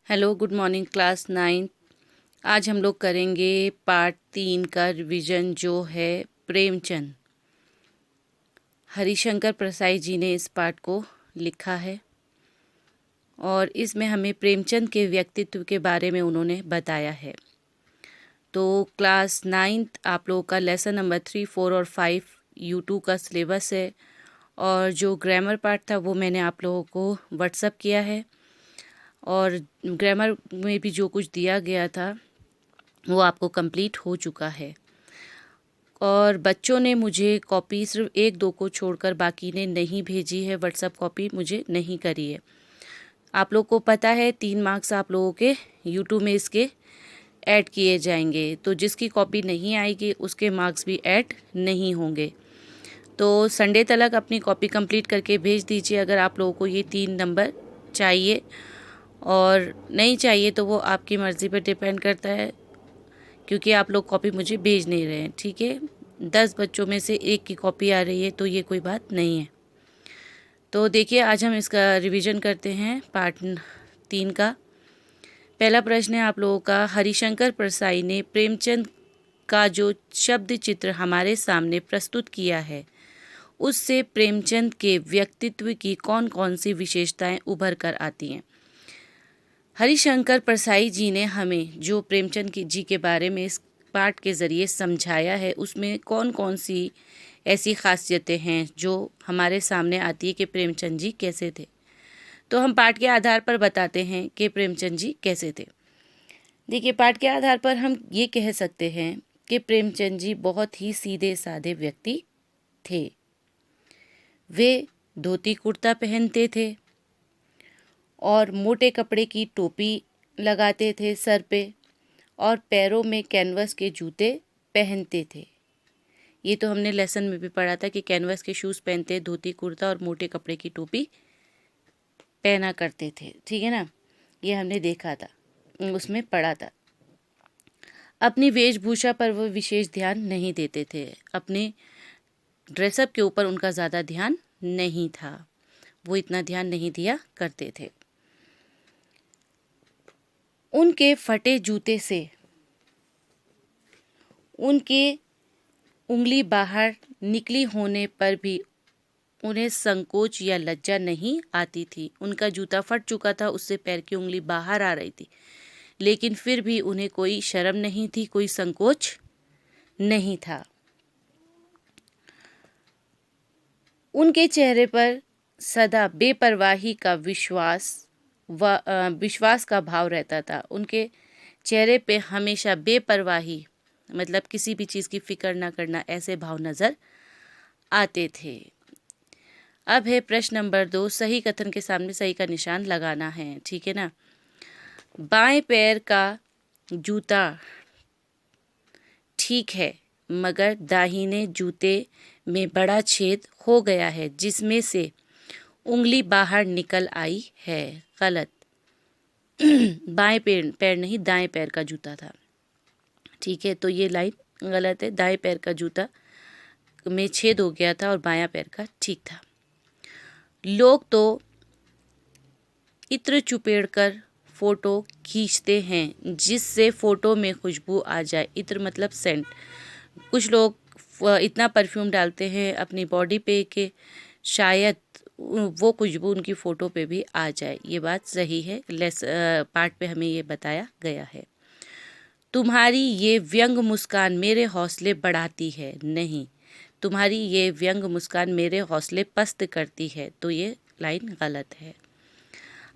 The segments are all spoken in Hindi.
Hello, good morning class 9। आज हम लोग करेंगे पार्ट 3 का रिवीजन जो है प्रेमचंद। हरिशंकर प्रसाई जी ने इस पार्ट को लिखा है और इसमें हमें प्रेमचंद के व्यक्तित्व के बारे में उन्होंने बताया है। तो क्लास 9 आप लोगों का लेसन नंबर 3, 4 और 5 U2 का सिलेबस है और जो ग्रामर पार्ट था वो मैंने आप लोगों को व्हाट्सअप किया है और ग्रामर में भी जो कुछ दिया गया था वो आपको कंप्लीट हो चुका है। और बच्चों ने मुझे कॉपी सिर्फ 1-2 को छोड़कर बाकी ने नहीं भेजी है, व्हाट्सएप कॉपी मुझे नहीं करी है। आप लोग को पता है 3 मार्क्स आप लोगों के यूट्यूब में इसके ऐड किए जाएंगे, तो जिसकी कॉपी नहीं आएगी उसके मार्क्स भी ऐड नहीं होंगे। तो संडे तक अपनी कॉपी कंप्लीट करके भेज दीजिए अगर आप लोगों को ये 3 नंबर चाहिए, और नहीं चाहिए तो वो आपकी मर्ज़ी पर डिपेंड करता है, क्योंकि आप लोग कॉपी मुझे भेज नहीं रहे हैं। ठीक है, 10 बच्चों में से एक की कॉपी आ रही है तो ये कोई बात नहीं है। तो देखिए, आज हम इसका रिवीजन करते हैं पार्ट 3 का। पहला प्रश्न है आप लोगों का, हरिशंकर प्रसाई ने प्रेमचंद का जो शब्द चित्र हमारे सामने प्रस्तुत किया है उससे प्रेमचंद के व्यक्तित्व की कौन कौन सी विशेषताएं उभर कर आती हैं। हरिशंकर प्रसाई जी ने हमें जो प्रेमचंद जी के बारे में इस पाठ के ज़रिए समझाया है उसमें कौन कौन सी ऐसी खासियतें हैं जो हमारे सामने आती है कि प्रेमचंद जी कैसे थे। तो हम पाठ के आधार पर बताते हैं कि प्रेमचंद जी कैसे थे। देखिए, पाठ के आधार पर हम ये कह सकते हैं कि प्रेमचंद जी बहुत ही सीधे साधे व्यक्ति थे। वे धोती कुर्ता पहनते थे और मोटे कपड़े की टोपी लगाते थे सर पे, और पैरों में कैनवस के जूते पहनते थे। ये तो हमने लेसन में भी पढ़ा था कि कैनवस के शूज़ पहनते, धोती कुर्ता और मोटे कपड़े की टोपी पहना करते थे। ठीक है ना, ये हमने देखा था, उसमें पढ़ा था। अपनी वेशभूषा पर वो विशेष ध्यान नहीं देते थे, अपने ड्रेसअप के ऊपर उनका ज़्यादा ध्यान नहीं था, वो इतना ध्यान नहीं दिया करते थे। उनके फटे जूते से उनके उंगली बाहर निकली होने पर भी उन्हें संकोच या लज्जा नहीं आती थी। उनका जूता फट चुका था, उससे पैर की उंगली बाहर आ रही थी, लेकिन फिर भी उन्हें कोई शर्म नहीं थी, कोई संकोच नहीं था। उनके चेहरे पर सदा बेपरवाही का विश्वास का भाव रहता था। उनके चेहरे पे हमेशा बेपरवाही, मतलब किसी भी चीज़ की फिक्र ना करना, ऐसे भाव नज़र आते थे। अब है प्रश्न नंबर 2। सही कथन के सामने सही का निशान लगाना है। ठीक है ना। बाएं पैर का जूता ठीक है, मगर दाहिने जूते में बड़ा छेद हो गया है जिसमें से उंगली बाहर निकल आई है। गलत। बाएं पैर नहीं, दाएं पैर का जूता था। ठीक है, तो ये लाइन गलत है। दाएं पैर का जूता में छेद हो गया था और बायां पैर का ठीक था। लोग तो इत्र चुपेड़कर फोटो खींचते हैं जिससे फोटो में खुशबू आ जाए। इत्र मतलब सेंट। कुछ लोग इतना परफ्यूम डालते हैं अपनी बॉडी पे कि शायद वो खुशबू उनकी फ़ोटो पे भी आ जाए। ये बात सही है, पार्ट पे हमें ये बताया गया है। तुम्हारी ये व्यंग मुस्कान मेरे हौसले बढ़ाती है। नहीं, तुम्हारी ये व्यंग मुस्कान मेरे हौसले पस्त करती है, तो ये लाइन गलत है।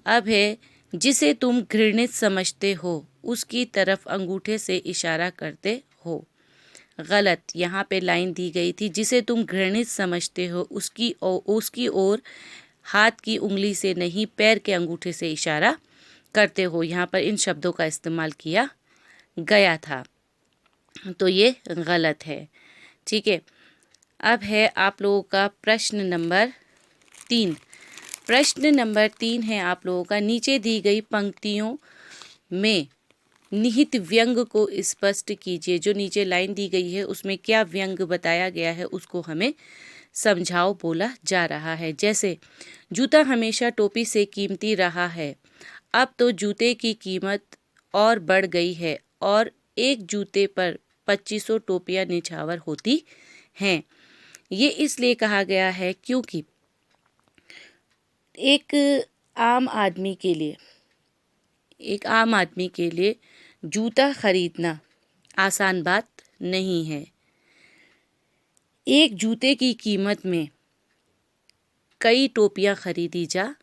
अब है, जिसे तुम घृणित समझते हो उसकी तरफ अंगूठे से इशारा करते हो। गलत। यहाँ पे लाइन दी गई थी, जिसे तुम घृणित समझते हो उसकी ओर हाथ की उंगली से नहीं, पैर के अंगूठे से इशारा करते हो। यहाँ पर इन शब्दों का इस्तेमाल किया गया था, तो ये गलत है। ठीक है, अब है आप लोगों का प्रश्न नंबर 3। प्रश्न नंबर 3 है आप लोगों का, नीचे दी गई पंक्तियों में निहित व्यंग को स्पष्ट कीजिए। जो नीचे लाइन दी गई है उसमें क्या व्यंग बताया गया है उसको हमें समझाओ बोला जा रहा है। जैसे, जूता हमेशा टोपी से कीमती रहा है, अब तो जूते की कीमत और बढ़ गई है और एक जूते पर 2500 टोपियां निछावर होती हैं। ये इसलिए कहा गया है क्योंकि एक आम आदमी के लिए जूता खरीदना आसान बात नहीं है। एक जूते की कीमत में कई टोपियां खरीदी जा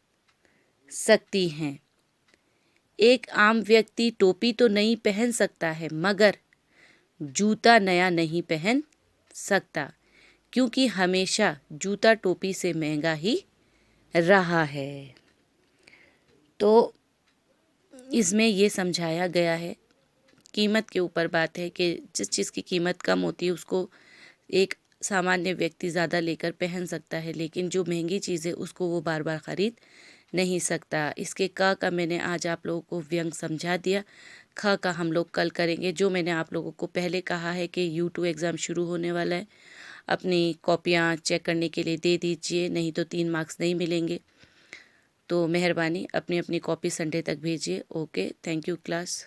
सकती हैं। एक आम व्यक्ति टोपी तो नहीं पहन सकता है मगर जूता नया नहीं पहन सकता, क्योंकि हमेशा जूता टोपी से महंगा ही रहा है। तो इसमें ये समझाया गया है, कीमत के ऊपर बात है कि जिस चीज़ की कीमत कम होती है उसको एक सामान्य व्यक्ति ज़्यादा लेकर पहन सकता है, लेकिन जो महंगी चीज़ है उसको वो बार बार ख़रीद नहीं सकता। इसके क का मैंने आज आप लोगों को व्यंग समझा दिया। ख का हम लोग कल करेंगे। जो मैंने आप लोगों को पहले कहा है कि U2 एग्ज़ाम शुरू होने वाला है, अपनी कॉपियाँ चेक करने के लिए दे दीजिए, नहीं तो 3 मार्क्स नहीं मिलेंगे। तो मेहरबानी अपनी अपनी कॉपी संडे तक भेजिए। Okay, thank you class.